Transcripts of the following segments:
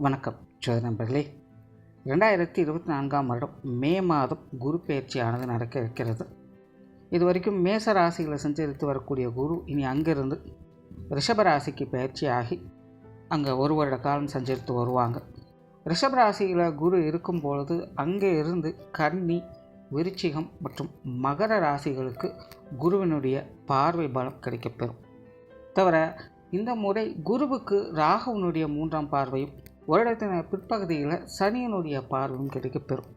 வணக்கம் சோதனை நண்பர்களே. 2024 வருடம் மே மாதம் குரு பயிற்சியானது நடக்க இருக்கிறது. இது வரைக்கும் மேச ராசிகளை சஞ்சரித்து வரக்கூடிய குரு இனி அங்கிருந்து ரிஷப ராசிக்கு பயிற்சியாகி அங்கே ஒரு வருட காலம் சஞ்சரித்து வருவாங்க. ரிஷப ராசியில் குரு இருக்கும் பொழுது அங்கே இருந்து கன்னி, விருச்சிகம் மற்றும் மகர ராசிகளுக்கு குருவினுடைய பார்வை பலம் கிடைக்கப்பெறும். தவிர இந்த முறை குருவுக்கு ராகுவனுடைய 3ஆம் பார்வையும் வருடத்தின் பிற்பகுதியில் சனியனுடைய பார்வையும் கிடைக்கப்பெறும்.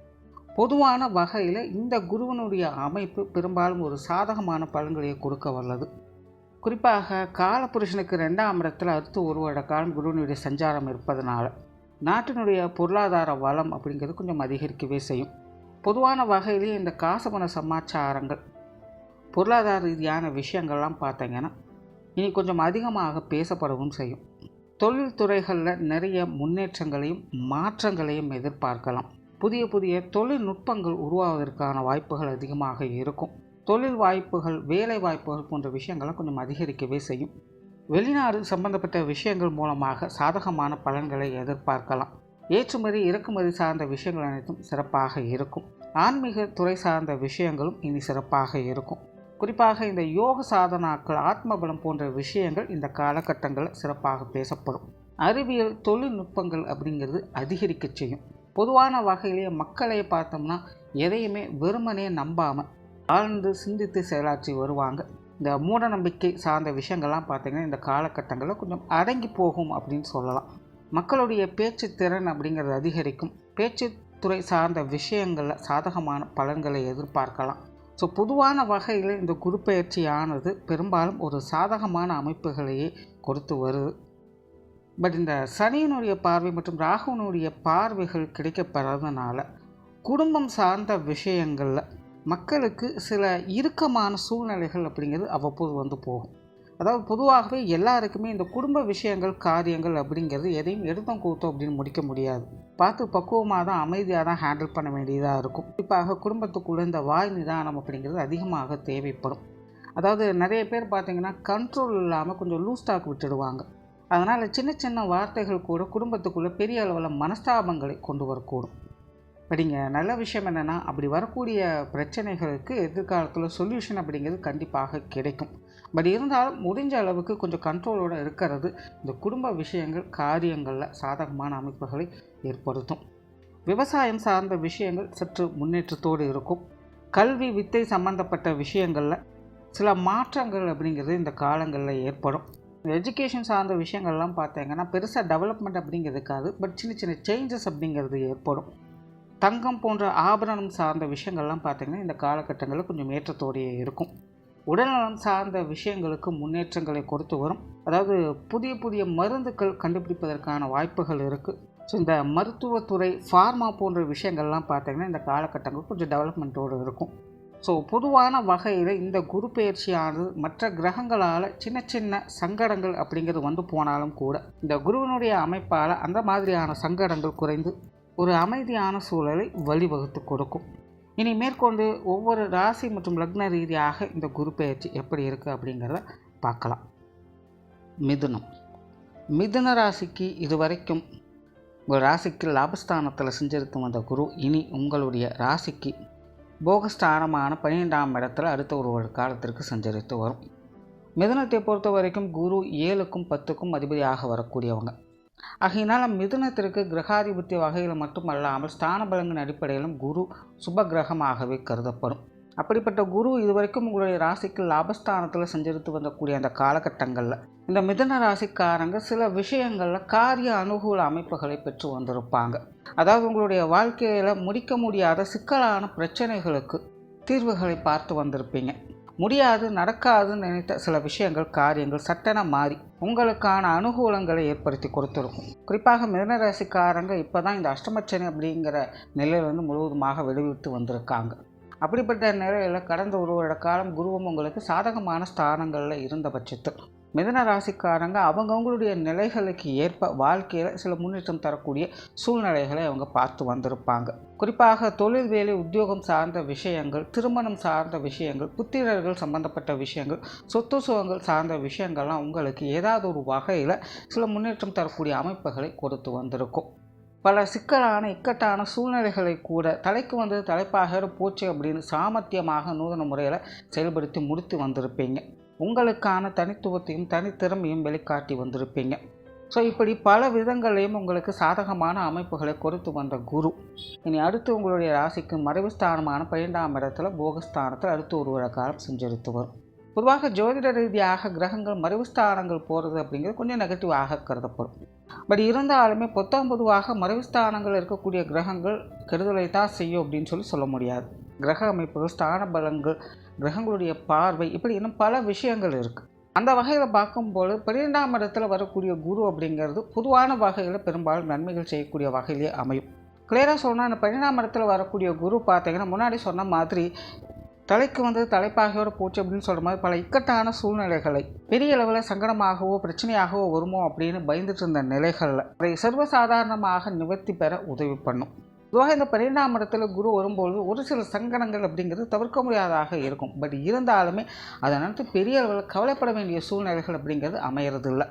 பொதுவான வகையில் இந்த குருவனுடைய அமைப்பு பெரும்பாலும் ஒரு சாதகமான பலன்களை கொடுக்க வல்லது. குறிப்பாக காலபுருஷனுக்கு 2ஆம் இடத்தில் அடுத்து ஒரு வருட காலம் குருவனுடைய சஞ்சாரம் இருப்பதனால நாட்டினுடைய பொருளாதார வளம் அப்படிங்கிறது கொஞ்சம் அதிகரிக்கவே செய்யும். பொதுவான வகையிலேயே இந்த காசபண சமாச்சாரங்கள், பொருளாதார ரீதியான விஷயங்கள்லாம் பார்த்தீங்கன்னா இனி கொஞ்சம் அதிகமாக பேசப்படவும் செய்யும். தொழில் துறைகளில் நிறைய முன்னேற்றங்களையும் மாற்றங்களையும் எதிர்பார்க்கலாம். புதிய புதிய தொழில்நுட்பங்கள் உருவாவதற்கான வாய்ப்புகள் அதிகமாக இருக்கும். தொழில் வாய்ப்புகள், வேலை வாய்ப்புகள் போன்ற விஷயங்களை கொஞ்சம் அதிகரிக்கவே செய்யும். வெளிநாடு சம்பந்தப்பட்ட விஷயங்கள் மூலமாக சாதகமான பலன்களை எதிர்பார்க்கலாம். ஏற்றுமதி இறக்குமதி சார்ந்த விஷயங்கள் அனைத்தும் சிறப்பாக இருக்கும். ஆன்மீக துறை சார்ந்த விஷயங்களும் இனி சிறப்பாக இருக்கும். குறிப்பாக இந்த யோக சாதனாக்கள், ஆத்மபலம் போன்ற விஷயங்கள் இந்த காலகட்டங்களில் சிறப்பாக பேசப்படும். அறிவியல் தொழில்நுட்பங்கள் அப்படிங்கிறது அதிகரிக்க செய்யும். பொதுவான வகையிலேயே மக்களை பார்த்தோம்னா எதையுமே வெறுமனே நம்பாமல் ஆழ்ந்து சிந்தித்து செயலாற்றி வருவாங்க. இந்த மூட நம்பிக்கை சார்ந்த விஷயங்கள்லாம் பார்த்திங்கன்னா இந்த காலகட்டங்களில் கொஞ்சம் அடங்கி போகும் அப்படின்னு சொல்லலாம். மக்களுடைய பேச்சு திறன் அப்படிங்கிறது அதிகரிக்கும். பேச்சுத்துறை சார்ந்த விஷயங்களில் சாதகமான பலன்களை எதிர்பார்க்கலாம். ஸோ பொதுவான வகையில் இந்த குரு பயிற்சியானது பெரும்பாலும் ஒரு சாதகமான அமைப்புகளையே கொடுத்து வருது. பட் இந்த சனியினுடைய பார்வை மற்றும் ராகுவனுடைய பார்வைகள் கிடைக்கப்பெறதுனால குடும்பம் சார்ந்த விஷயங்களில் மக்களுக்கு சில இறுக்கமான சூழ்நிலைகள் அப்படிங்கிறது அவ்வப்போது வந்து போகும். அதாவது பொதுவாகவே எல்லாருக்குமே இந்த குடும்ப விஷயங்கள், காரியங்கள் அப்படிங்கிறது எதையும் எடுத்தோம் கூத்தோம் அப்படின்னு முடிக்க முடியாது. பார்த்து பக்குவமாக தான், அமைதியாக தான் ஹேண்டில் பண்ண வேண்டியதாக இருக்கும். குறிப்பாக குடும்பத்துக்குள்ளே இந்த வாய் நிதானம் அப்படிங்கிறது அதிகமாக தேவைப்படும். அதாவது நிறைய பேர் பார்த்திங்கன்னா கண்ட்ரோல் இல்லாமல் கொஞ்சம் லூஸ் டாக் விட்டுடுவாங்க. அதனால் சின்ன சின்ன வார்த்தைகள் கூட குடும்பத்துக்குள்ளே பெரிய அளவில் மனஸ்தாபங்களை கொண்டு வரக்கூடும். அப்படிங்க நல்ல விஷயம் என்னென்னா, அப்படி வரக்கூடிய பிரச்சனைகளுக்கு எதிர்காலத்தில் சொல்யூஷன் அப்படிங்கிறது கண்டிப்பாக கிடைக்கும். பட் இருந்தாலும் முடிஞ்ச அளவுக்கு கொஞ்சம் கண்ட்ரோலோடு இருக்கிறது இந்த குடும்ப விஷயங்கள், காரியங்களில் சாதகமான அமைப்புகளை ஏற்படுத்தும். விவசாயம் சார்ந்த விஷயங்கள் சற்று முன்னேற்றத்தோடு இருக்கும். கல்வி, வித்தை சம்பந்தப்பட்ட விஷயங்களில் சில மாற்றங்கள் அப்படிங்கிறது இந்த காலங்களில் ஏற்படும். எஜுகேஷன் சார்ந்த விஷயங்கள்லாம் பார்த்தீங்கன்னா பெருசாக டெவலப்மெண்ட் அப்படிங்கிறது இருக்காது. பட் சின்ன சின்ன சேஞ்சஸ் அப்படிங்கிறது ஏற்படும். தங்கம் போன்ற ஆபரணம் சார்ந்த விஷயங்கள்லாம் பார்த்திங்கன்னா இந்த காலகட்டங்களில் கொஞ்சம் ஏற்றத்தோடையே இருக்கும். உடல்நலம் சார்ந்த விஷயங்களுக்கு முன்னேற்றங்களை கொடுத்து வரும். அதாவது புதிய புதிய மருந்துகள் கண்டுபிடிப்பதற்கான வாய்ப்புகள் இருக்குது. ஸோ இந்த மருத்துவத்துறை, ஃபார்மா போன்ற விஷயங்கள்லாம் பார்த்திங்கன்னா இந்த காலகட்டங்கள் கொஞ்சம் டெவலப்மெண்ட்டோடு இருக்கும். ஸோ பொதுவான வகையில் இந்த குரு பயிற்சியானது மற்ற கிரகங்களால் சின்ன சின்ன சங்கடங்கள் அப்படிங்கிறது வந்து போனாலும் கூட இந்த குருவினுடைய அமைப்பால் அந்த மாதிரியான சங்கடங்கள் குறைந்து ஒரு அமைதியான சூழலை வழிவகுத்து கொடுக்கும். இனி மேற்கொண்டு ஒவ்வொரு ராசி மற்றும் லக்ன ரீதியாக இந்த குரு பயிற்சி எப்படி இருக்குது அப்படிங்கிறத பார்க்கலாம். மிதுன ராசிக்கு இதுவரைக்கும் ஒரு ராசிக்கு லாபஸ்தானத்தில் சஞ்சரித்து வந்த குரு இனி உங்களுடைய ராசிக்கு போகஸ்தானமான 12ஆம் இடத்துல அடுத்த ஒரு காலத்திற்கு சஞ்சரித்து வரும். மிதுனத்தை பொறுத்த வரைக்கும் குரு 7க்கும் 10க்கும் அதிபதியாக வரக்கூடியவங்க. ஆகையினால் மிதுனத்திற்கு கிரகாதிபத்திய வகையில் மட்டுமல்லாமல் ஸ்தான பலங்களின் அடிப்படையிலும் குரு சுப கிரகமாகவே கருதப்படும். அப்படிப்பட்ட குரு இதுவரைக்கும் உங்களுடைய ராசிக்கு லாபஸ்தானத்தில் சஞ்சரித்து வந்தக்கூடிய அந்த காலகட்டங்களில் இந்த மிதுன ராசிக்காரங்க சில விஷயங்களில் காரிய அனுகூல அமைப்புகளை பெற்று வந்திருப்பாங்க. அதாவது உங்களுடைய வாழ்க்கையில் முடிக்க முடியாத சிக்கலான பிரச்சனைகளுக்கு தீர்வுகளை பார்த்து வந்திருப்பீங்க. முடியாது, நடக்காதுன்னு நினைத்த சில விஷயங்கள், காரியங்கள் சட்டென மாறி உங்களுக்கான அனுகூலங்களை ஏற்படுத்தி கொடுத்துருக்கும். குறிப்பாக மிதுன ராசிக்காரங்க இப்போ தான் இந்த அஷ்டமச்சனி அப்படிங்கிற நிலையிலிருந்து முழுவதுமாக விடுவித்து வந்திருக்காங்க. அப்படிப்பட்ட நிலையில் கடந்த ஒரு வருட காலம் குருவும் உங்களுக்கு சாதகமான ஸ்தானங்களில் இருந்த பட்சத்தில் மிதுன ராசிக்காரங்க அவங்கவுங்களுடைய நிலைகளுக்கு ஏற்ப வாழ்க்கையில் சில முன்னேற்றம் தரக்கூடிய சூழ்நிலைகளை அவங்க பார்த்து வந்திருப்பாங்க. குறிப்பாக தொழில், வேலை, உத்தியோகம் சார்ந்த விஷயங்கள், திருமணம் சார்ந்த விஷயங்கள், புத்திரர்கள் சம்பந்தப்பட்ட விஷயங்கள், சொத்து சுகங்கள் சார்ந்த விஷயங்கள்லாம் உங்களுக்கு ஏதாவது ஒரு வகையில் சில முன்னேற்றம் தரக்கூடிய அமைப்புகளை கொடுத்து வந்திருக்கும். பல சிக்கலான இக்கட்டான சூழ்நிலைகளை கூட தலைக்கு வந்தது தலைப்பாக போச்சு அப்படின்னு சாமர்த்தியமாக நூதன முறையில் செயல்படுத்தி முடித்து வந்திருப்பீங்க. உங்களுக்கான தனித்துவத்தையும் தனித்திறமையும் வெளிக்காட்டி வந்திருப்பீங்க. ஸோ இப்படி பல விதங்களையும் உங்களுக்கு சாதகமான அமைப்புகளை கொடுத்து வந்த குரு இனி அடுத்து உங்களுடைய ராசிக்கு மறைவு ஸ்தானமான 12ஆம் இடத்துல போகஸ்தானத்தில் அடுத்து ஒரு வருட காலம் செஞ்சரித்து வரும். பொதுவாக ஜோதிட ரீதியாக கிரகங்கள் மறைவு ஸ்தானங்கள் போகிறது அப்படிங்கிறது கொஞ்சம் நெகட்டிவாக கருதப்படும். பட் இருந்தாலுமே பொதுவாக மறைவு ஸ்தானங்கள் இருக்கக்கூடிய கிரகங்கள் கெடுதலை தான் செய்யும் அப்படின்னு சொல்ல முடியாது. கிரக அமைப்புகள், ஸ்தான பலங்கள், கிரகங்களுடைய பார்வை, இப்படி இன்னும் பல விஷயங்கள் இருக்குது. அந்த வகையில் பார்க்கும்போது 12ஆம் இடத்துல வரக்கூடிய குரு அப்படிங்கிறது பொதுவான வகையில் பெரும்பாலும் நன்மைகள் செய்யக்கூடிய வகையிலே அமையும். கிளியராக சொன்னால் அந்த 12ஆம் இடத்துல வரக்கூடிய குரு பார்த்தீங்கன்னா முன்னாடி சொன்ன மாதிரி தலைக்கு வந்து தலைப்பாகையோடு போச்சு அப்படின்னு சொல்கிற மாதிரி பல இக்கட்டான சூழ்நிலைகளை பெரிய அளவில் சங்கடமாகவோ பிரச்சனையாகவோ வருமோ அப்படின்னு பயந்துட்டு இருந்த நிலைகளில் அதை சர்வசாதாரணமாக நிவர்த்தி பெற உதவி பண்ணும். பொதுவாக இந்த 12ஆம் இடத்துல குரு வரும்போது ஒரு சில சங்கடங்கள் அப்படிங்கிறது தவிர்க்க முடியாததாக இருக்கும். பட் இருந்தாலுமே அதை நினைத்து பெரிய அளவில் கவலைப்பட வேண்டிய சூழ்நிலைகள் அப்படிங்கிறது அமையிறது இல்லை.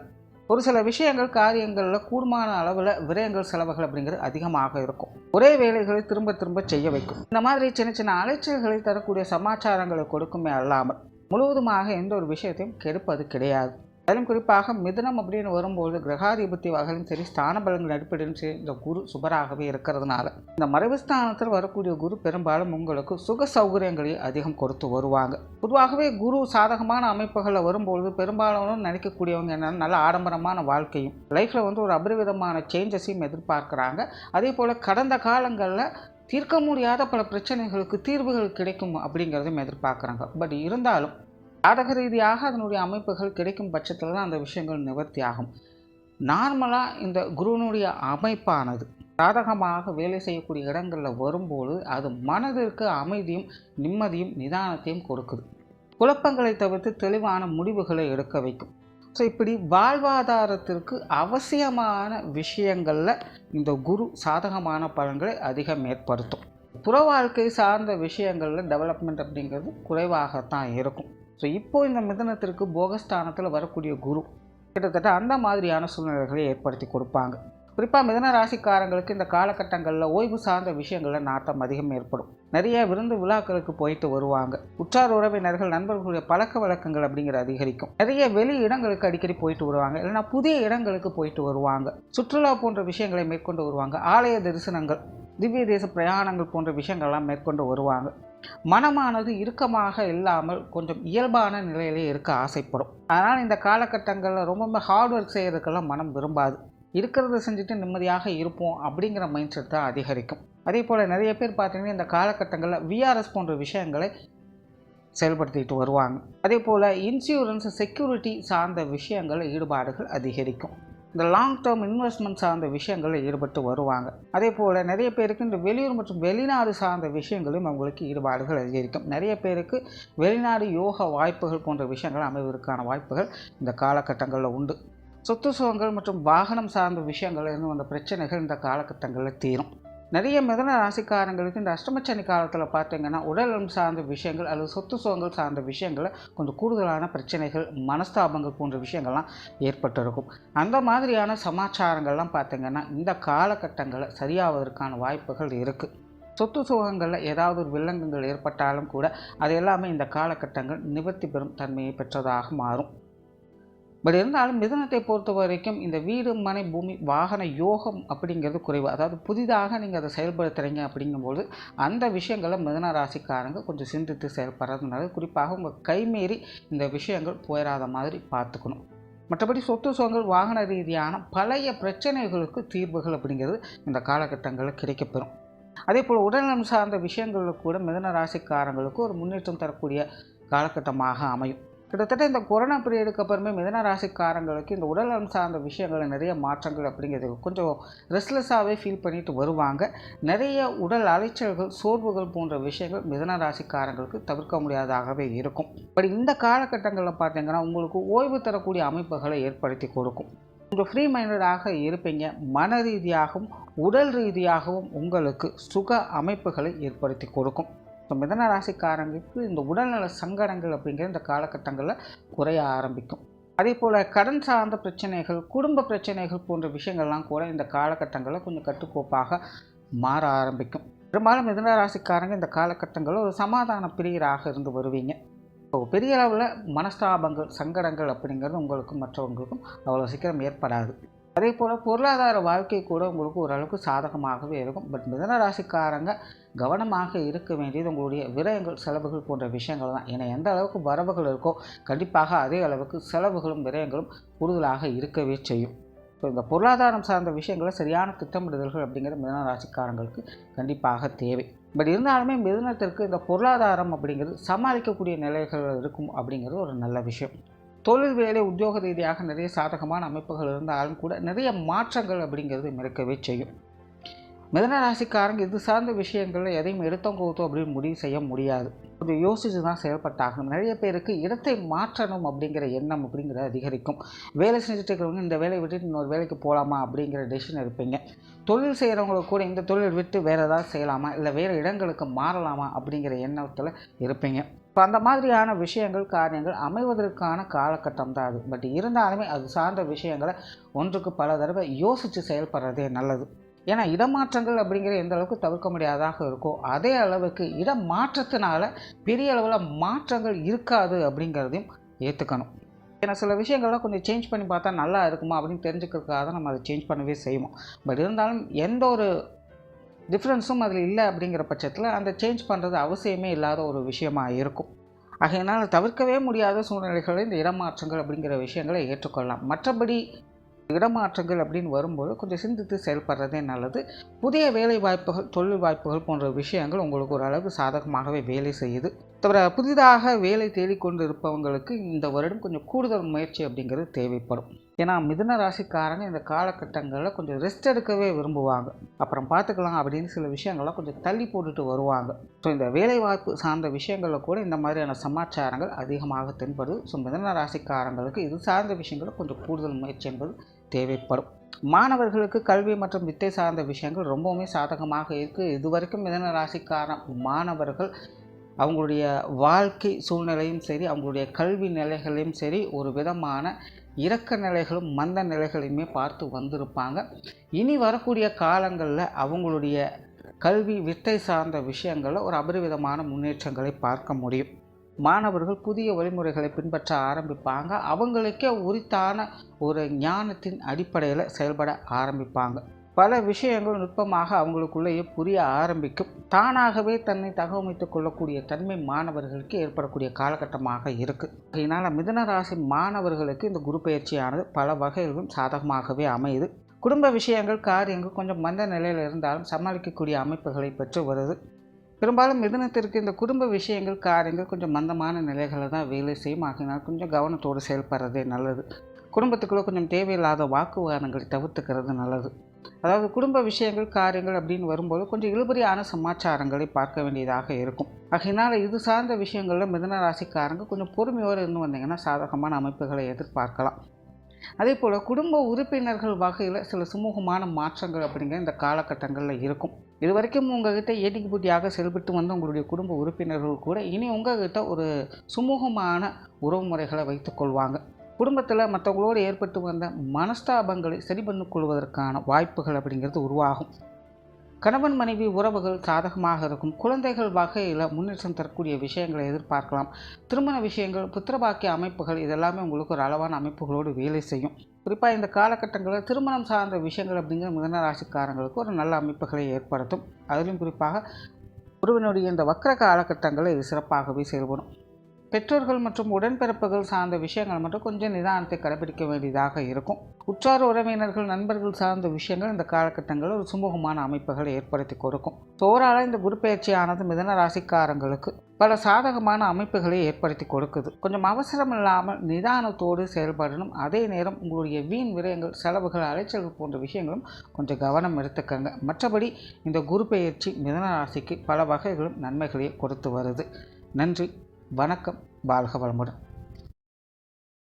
ஒரு சில விஷயங்கள், காரியங்களில் கூடுமான அளவில் விரயங்கள், செலவுகள் அப்படிங்கிறது அதிகமாக இருக்கும். ஒரே வேலைகளை திரும்ப திரும்ப செய்ய வைக்கும். இந்த மாதிரி சின்ன சின்ன அலைச்சல்களை தரக்கூடிய சமாச்சாரங்களை கொடுக்குமே அல்லாமல் முழுவதுமாக எந்த ஒரு விஷயத்தையும் கெடுப்பது கிடையாது. அதிலும் குறிப்பாக மிதுனம் அப்படின்னு வரும்போது கிரகாதிபத்தி வகையிலும் சரி, ஸ்தான பலங்கள் அடிப்படையிலும் சரி இந்த குரு சுபராகவே இருக்கிறதுனால இந்த மறைவு ஸ்தானத்தில் வரக்கூடிய குரு பெரும்பாலும் உங்களுக்கு சுக சௌகரியங்களை அதிகம் கொடுத்து வருவாங்க. பொதுவாகவே குரு சாதகமான அமைப்புகளில் வரும்பொழுது பெரும்பாலும் நினைக்கக்கூடியவங்க என்னென்னா நல்ல ஆடம்பரமான வாழ்க்கையும் லைஃப்பில் வந்து ஒரு அபரிவிதமான சேஞ்சஸையும் எதிர்பார்க்குறாங்க. அதே போல் கடந்த காலங்களில் தீர்க்க முடியாத பல பிரச்சனைகளுக்கு தீர்வுகள் கிடைக்கும் அப்படிங்கிறதையும் எதிர்பார்க்குறாங்க. பட் இருந்தாலும் ஜாதக ரீதியாக அதனுடைய அமைப்புகள் கிடைக்கும் பட்சத்தில் தான் அந்த விஷயங்கள் நிவர்த்தி ஆகும். நார்மலாக இந்த குருனுடைய அமைப்பானது சாதகமாக வேலை செய்யக்கூடிய இடங்களில் வரும்போது அது மனதிற்கு அமைதியும் நிம்மதியும் நிதானத்தையும் கொடுக்குது. குழப்பங்களை தவிர்த்து தெளிவான முடிவுகளை எடுக்க வைக்கும். ஸோ இப்படி வாழ்வாதாரத்திற்கு அவசியமான விஷயங்களில் இந்த குரு சாதகமான பலன்களை அதிகம் ஏற்படுத்தும். புற வாழ்க்கை சார்ந்த விஷயங்களில் டெவலப்மெண்ட் அப்படிங்கிறது குறைவாகத்தான் இருக்கும். ஸோ இப்போது இந்த மிதுனத்திற்கு போகஸ்தானத்தில் வரக்கூடிய குரு கிட்டத்தட்ட அந்த மாதிரியான சூழ்நிலைகளை ஏற்படுத்தி கொடுப்பாங்க. குறிப்பாக மிதுன ராசிக்காரங்களுக்கு இந்த காலகட்டங்களில் ஓய்வு சார்ந்த விஷயங்களில் நாட்டம் அதிகம் ஏற்படும். நிறைய விருந்து விழாக்களுக்கு போயிட்டு வருவாங்க. உற்றார் உறவினர்கள், நண்பர்களுடைய பழக்க வழக்கங்கள் அப்படிங்கிற அதிகரிக்கும். நிறைய வெளி இடங்களுக்கு அடிக்கடி போயிட்டு வருவாங்க. இல்லைனா புதிய இடங்களுக்கு போயிட்டு வருவாங்க. சுற்றுலா போன்ற விஷயங்களை மேற்கொண்டு வருவாங்க. ஆலய தரிசனங்கள், திவ்ய தேச பிரயாணங்கள் போன்ற விஷயங்கள்லாம் மேற்கொண்டு வருவாங்க. மனமானது இறுக்கமாக இல்லாமல் கொஞ்சம் இயல்பான நிலையிலே இருக்க ஆசைப்படும். அதனால் இந்த காலகட்டங்களில் ரொம்ப ஹார்ட் ஒர்க் செய்கிறதுக்கெல்லாம் மனம் விரும்பாது. இருக்கிறத செஞ்சுட்டு நிம்மதியாக இருப்போம் அப்படிங்கிற மைண்ட் செட் தான் அதிகரிக்கும். அதே போல் நிறைய பேர் பார்த்திங்கன்னா இந்த காலகட்டங்களில் விஆர்எஸ் போன்ற விஷயங்களை செயல்படுத்திட்டு வருவாங்க. அதே போல் இன்சூரன்ஸ், செக்யூரிட்டி சார்ந்த விஷயங்களில் ஈடுபாடுகள் அதிகரிக்கும். இந்த லாங் டேர்ம் இன்வெஸ்ட்மெண்ட் சார்ந்த விஷயங்களில் ஈடுபட்டு வருவாங்க. அதே போல் நிறைய பேருக்கு இந்த வெளியூர் மற்றும் வெளிநாடு சார்ந்த விஷயங்களும் அவங்களுக்கு ஈடுபாடுகள் அதிகரிக்கும். நிறைய பேருக்கு வெளிநாடு யோக வாய்ப்புகள் போன்ற விஷயங்கள் அமைவதற்கான வாய்ப்புகள் இந்த காலகட்டங்களில் உண்டு. சொத்து சுகங்கள் மற்றும் வாகனம் சார்ந்த விஷயங்கள் இருந்து வந்த பிரச்சனைகள் இந்த காலகட்டங்களில் தீரும். நிறைய மிதுன ராசிக்காரங்களுக்கு இந்த அஷ்டமச்சனி காலத்தில் பார்த்திங்கன்னா உடல்நலம் சார்ந்த விஷயங்கள் அல்லது சொத்து சுகங்கள் சார்ந்த விஷயங்களை கொஞ்சம் கூடுதலான பிரச்சனைகள், மனஸ்தாபங்கள் போன்ற விஷயங்கள்லாம் ஏற்பட்டிருக்கும். அந்த மாதிரியான சமாச்சாரங்கள்லாம் பார்த்திங்கன்னா இந்த காலகட்டங்களில் சரியாவதற்கான வாய்ப்புகள் இருக்குது. சொத்து சுகங்களில் ஏதாவது ஒரு வில்லங்கங்கள் ஏற்பட்டாலும் கூட அது எல்லாமே இந்த காலகட்டங்கள் நிவர்த்தி பெறும் தன்மையை பெற்றதாக மாறும். பட் இருந்தாலும் மிதுனத்தை பொறுத்த வரைக்கும் இந்த வீடு, மனை, பூமி, வாகன யோகம் அப்படிங்கிறது குறைவு. அதாவது புதிதாக நீங்கள் அதை செயல்படுத்துகிறீங்க அப்படிங்கும்போது அந்த விஷயங்களை மிதுன ராசிக்காரங்க கொஞ்சம் சிந்தித்து செயல்படுறதுனால குறிப்பாக உங்கள் கைமீறி இந்த விஷயங்கள் போயிடாத மாதிரி பார்த்துக்கணும். மற்றபடி சொத்து சுகங்கள், வாகன ரீதியான பழைய பிரச்சனைகளுக்கு தீர்வுகள் அப்படிங்கிறது இந்த காலகட்டங்களில் கிடைக்கப்பெறும். அதே போல் உடல்நலம் சார்ந்த விஷயங்களில் கூட மிதுன ராசிக்காரங்களுக்கு ஒரு முன்னேற்றம் தரக்கூடிய காலகட்டமாக அமையும். கிட்டத்தட்ட இந்த கொரோனா பீரியடுக்கு அப்புறமே மிதன ராசிக்காரங்களுக்கு இந்த உடல்நலம் சார்ந்த விஷயங்களில் நிறைய மாற்றங்கள் அப்படிங்கிறது கொஞ்சம் ரெஸ்ட்லெஸ்ஸாகவே ஃபீல் பண்ணிட்டு வருவாங்க. நிறைய உடல் அலைச்சல்கள், சோர்வுகள் போன்ற விஷயங்கள் மிதன ராசிக்காரங்களுக்கு தவிர்க்க முடியாததாகவே இருக்கும். பட் இந்த காலகட்டங்களில் பார்த்தீங்கன்னா உங்களுக்கு ஓய்வு தரக்கூடிய அமைப்புகளை ஏற்படுத்தி கொடுக்கும். கொஞ்சம் ஃப்ரீ மைண்டடாக இருப்பீங்க. மன ரீதியாகவும் உடல் ரீதியாகவும் உங்களுக்கு சுக அமைப்புகளை ஏற்படுத்தி கொடுக்கும். ஸோ மிதன ராசிக்காரங்களுக்கு இந்த உடல்நல சங்கடங்கள் அப்படிங்கிற இந்த காலகட்டங்களில் குறைய ஆரம்பிக்கும். அதே போல் கடன் சார்ந்த பிரச்சனைகள், குடும்ப பிரச்சனைகள் போன்ற விஷயங்கள்லாம் கூட இந்த காலகட்டங்களில் கொஞ்சம் கட்டுக்கோப்பாக மாற ஆரம்பிக்கும். பெரும்பாலும் மிதன ராசிக்காரங்க இந்த காலகட்டங்களில் ஒரு சமாதான பிரியராக இருந்து வருவீங்க. ஸோ பெரிய அளவில் மனஸ்தாபங்கள், சங்கடங்கள் அப்படிங்கிறது உங்களுக்கும் மற்றவங்களுக்கும் அவ்வளோ சீக்கிரம் ஏற்படாது. அதே போல் பொருளாதார வாழ்க்கை கூட உங்களுக்கு ஓரளவுக்கு சாதகமாகவே இருக்கும். பட் மிதன ராசிக்காரங்க கவனமாக இருக்க வேண்டியது உங்களுடைய விரயங்கள், செலவுகள் போன்ற விஷயங்கள் தான். ஏன்னா எந்த அளவுக்கு வரவுகள் இருக்கோ கண்டிப்பாக அதே அளவுக்கு செலவுகளும் விரயங்களும் கூடுதலாக இருக்கவே செய்யும். ஸோ இந்த பொருளாதாரம் சார்ந்த விஷயங்களை சரியான திட்டமிடுதல்கள் அப்படிங்கிறது மிதன ராசிக்காரங்களுக்கு கண்டிப்பாக தேவை. பட் இருந்தாலுமே மிதனத்திற்கு இந்த பொருளாதாரம் அப்படிங்கிறது சமாளிக்கக்கூடிய நிலைகள் இருக்கும் அப்படிங்கிறது ஒரு நல்ல விஷயம். தொழில், வேலை, உத்தியோக ரீதியாக நிறைய சாதகமான அமைப்புகள் இருந்தாலும் கூட நிறைய மாற்றங்கள் அப்படிங்கிறது இருக்கவே செய்யும். மிதன ராசிக்காரங்க இது சார்ந்த விஷயங்களில் எதையும் எடுத்தோங்கோத்தோ அப்படின்னு முடிவு செய்ய முடியாது. கொஞ்சம் யோசித்து தான் செயல்பட்டாகணும். நிறைய பேருக்கு இடத்தை மாற்றணும் அப்படிங்கிற எண்ணம் அப்படிங்கிறது அதிகரிக்கும். வேலை செஞ்சுட்டு இருக்கிறவங்க இந்த வேலையை விட்டுட்டு இன்னொரு வேலைக்கு போகலாமா அப்படிங்கிற டெசிஷன் இருப்பீங்க. தொழில் செய்கிறவங்களுக்கு கூட இந்த தொழில் விட்டு வேறு ஏதாவது செய்யலாமா, இல்லை வேறு இடங்களுக்கு மாறலாமா அப்படிங்கிற எண்ணத்தில் இருப்பீங்க. இப்போ அந்த மாதிரியான விஷயங்கள், காரியங்கள் அமைவதற்கான காலகட்டம் தான் அது. பட் இருந்தாலுமே அது சார்ந்த விஷயங்களை ஒன்றுக்கு பல தடவை யோசித்து செயல்படுறதே நல்லது. ஏன்னா இடமாற்றங்கள் அப்படிங்கிற எந்த அளவுக்கு தவிர்க்க முடியாதாக இருக்கோ அதே அளவுக்கு இடமாற்றத்தினால பெரிய அளவில் மாற்றங்கள் இருக்காது அப்படிங்கிறதையும் ஏற்றுக்கணும். ஏன்னா சில விஷயங்கள்லாம் கொஞ்சம் சேஞ்ச் பண்ணி பார்த்தா நல்லா இருக்குமா அப்படின்னு தெரிஞ்சுக்கிறதுக்காக தான் நம்ம அதை சேஞ்ச் பண்ணவே செய்வோம். பட் இருந்தாலும் எந்த ஒரு டிஃப்ரென்ஸும் அதில் இல்லை அப்படிங்கிற பட்சத்தில் அந்த சேஞ்ச் பண்ணுறது அவசியமே இல்லாத ஒரு விஷயமாக இருக்கும். ஆகையினால் தவிர்க்கவே முடியாத சூழ்நிலைகளில் இந்த இடமாற்றங்கள் அப்படிங்கிற விஷயங்களை ஏற்றுக்கொள்ளலாம். மற்றபடி இடமாற்றங்கள் அப்படின்னு வரும்போது கொஞ்சம் சிந்தித்து செயல்படுறதே நல்லது. புதிய வேலை வாய்ப்புகள், தொழில் வாய்ப்புகள் போன்ற விஷயங்கள் உங்களுக்கு ஓரளவு சாதகமாகவே வேலை செய்யுது. தவிர புதிதாக வேலை தேடிக்கொண்டு இருப்பவங்களுக்கு இந்த வருடம் கொஞ்சம் கூடுதல் முயற்சி அப்படிங்கிறது தேவைப்படும். ஏன்னா மிதுன ராசிக்காரங்க இந்த காலகட்டங்களில் கொஞ்சம் ரெஸ்ட் எடுக்கவே விரும்புவாங்க. அப்புறம் பார்த்துக்கலாம் அப்படின்னு சில விஷயங்கள்லாம் கொஞ்சம் தள்ளி போட்டுட்டு வருவாங்க. ஸோ இந்த வேலைவாய்ப்பு சார்ந்த விஷயங்களில் கூட இந்த மாதிரியான சமாச்சாரங்கள் அதிகமாக தென்படுது. ஸோ மிதுன ராசிக்காரங்களுக்கு இது சார்ந்த விஷயங்களில் கொஞ்சம் கூடுதல் முயற்சி என்பது தேவைப்படும். மாணவர்களுக்கு கல்வி மற்றும் வித்தை சார்ந்த விஷயங்கள் ரொம்பவுமே சாதகமாக இருக்குது. இதுவரைக்கும் மிதுன ராசிக்கார மாணவர்கள் அவங்களுடைய வாழ்க்கை சூழ்நிலையும் சரி, அவங்களுடைய கல்வி நிலைகளையும் சரி, ஒரு விதமான இறக்க நிலைகளும் மந்த நிலைகளையுமே பார்த்து வந்திருப்பாங்க. இனி வரக்கூடிய காலங்களில் அவங்களுடைய கல்வி வித்தை சார்ந்த விஷயங்களில் ஒரு அபரிவிதமான முன்னேற்றங்களை பார்க்க முடியும். மாணவர்கள் புதிய வழிமுறைகளை பின்பற்ற ஆரம்பிப்பாங்க. அவங்களுக்கே உரித்தான ஒரு ஞானத்தின் அடிப்படையில் செயல்பட ஆரம்பிப்பாங்க. பல விஷயங்கள் நுட்பமாக அவங்களுக்குள்ளேயே புரிய ஆரம்பிக்கும். தானாகவே தன்னை தகவமைத்துக் கொள்ளக்கூடிய தன்மை மாணவர்களுக்கு ஏற்படக்கூடிய காலகட்டமாக இருக்குது. இதனால் மிதுன ராசி மாணவர்களுக்கு இந்த குரு பயிற்சியானது பல வகைகளிலும் சாதகமாகவே அமையுது. குடும்ப விஷயங்கள், காரியங்கள் கொஞ்சம் மந்த நிலையில் இருந்தாலும் சமாளிக்கக்கூடிய அமைப்புகளை பெற்று வருது. பெரும்பாலும் மிதுனத்திற்கு இந்த குடும்ப விஷயங்கள், காரியங்கள் கொஞ்சம் மந்தமான நிலைகளில் தான் வேலை செய்யும். ஆகினால் கொஞ்சம் கவனத்தோடு செயல்படுறதே நல்லது. குடும்பத்துக்குள்ளே கொஞ்சம் தேவையில்லாத வாக்குவாதங்களை தவிர்த்துக்கிறது நல்லது. அதாவது குடும்ப விஷயங்கள், காரியங்கள் அப்படின்னு வரும்போது கொஞ்சம் இழுபறியான சமாச்சாரங்களை பார்க்க வேண்டியதாக இருக்கும். ஆகையினால் இது சார்ந்த விஷயங்களில் மிதுன ராசிக்காரங்க கொஞ்சம் பொறுமையோடு இருந்து வந்தீங்கன்னா சாதகமான அமைப்புகளை எதிர்பார்க்கலாம். அதே போல் குடும்ப உறுப்பினர்கள் வகையில் சில சுமூகமான மாற்றங்கள் அப்படிங்கிற இந்த காலகட்டங்களில் இருக்கும். இது வரைக்கும் உங்கள்கிட்ட ஏட்டிக்கு பூட்டியாக செயல்பட்டு வந்த உங்களுடைய குடும்ப உறுப்பினர்கள் கூட இனி உங்கள்கிட்ட ஒரு சுமூகமான உறவு முறைகளை வைத்துக்கொள்வாங்க. குடும்பத்தில் மற்றவங்களோடு ஏற்பட்டு வந்த மனஸ்தாபங்களை சரி பண்ணிக்கொள்வதற்கான வாய்ப்புகள் அப்படிங்கிறது உருவாகும். கணவன் மனைவி உறவுகள் சாதகமாக இருக்கும். குழந்தைகள் வகையில் முன்னேற்றம் தரக்கூடிய விஷயங்களை எதிர்பார்க்கலாம். திருமண விஷயங்கள், புத்திரபாக்கிய அமைப்புகள் இதெல்லாமே உங்களுக்கு ஒரு அளவான அமைப்புகளோடு வேலை செய்யும். குறிப்பாக இந்த காலகட்டங்களில் திருமணம் சார்ந்த விஷயங்கள் அப்படிங்கிற மிதுன ராசிக்காரங்களுக்கு ஒரு நல்ல அமைப்புகளை ஏற்படுத்தும். அதிலும் குறிப்பாக ஒருவனுடைய இந்த வக்ர காலகட்டங்களில் இது சிறப்பாகவே செயல்படும். பெற்றோர்கள் மற்றும் உடன்பிறப்புகள் சார்ந்த விஷயங்கள் மட்டும் கொஞ்சம் நிதானத்தை கடைபிடிக்க வேண்டியதாக இருக்கும். உற்றார் உறவினர்கள் நண்பர்கள் சார்ந்த விஷயங்கள் இந்த காலகட்டங்களில் ஒரு சுமூகமான அமைப்புகளை ஏற்படுத்தி கொடுக்கும். ஓவராலாக இந்த குரு பயிற்சியானது மிதுன ராசிக்காரங்களுக்கு பல சாதகமான அமைப்புகளை ஏற்படுத்தி கொடுக்குது. கொஞ்சம் அவசரம் இல்லாமல் நிதானத்தோடு செயல்படணும். அதே நேரம் உங்களுடைய வீண் விரயங்கள், செலவுகள், அலைச்சல்கள் போன்ற விஷயங்களும் கொஞ்சம் கவனம் எடுத்துக்கங்க. மற்றபடி இந்த குரு பயிற்சி மிதுன ராசிக்கு பல வகைகளும் நன்மைகளை கொடுத்து வருது. நன்றி, வணக்கம், வாழ்க வளமுடன்.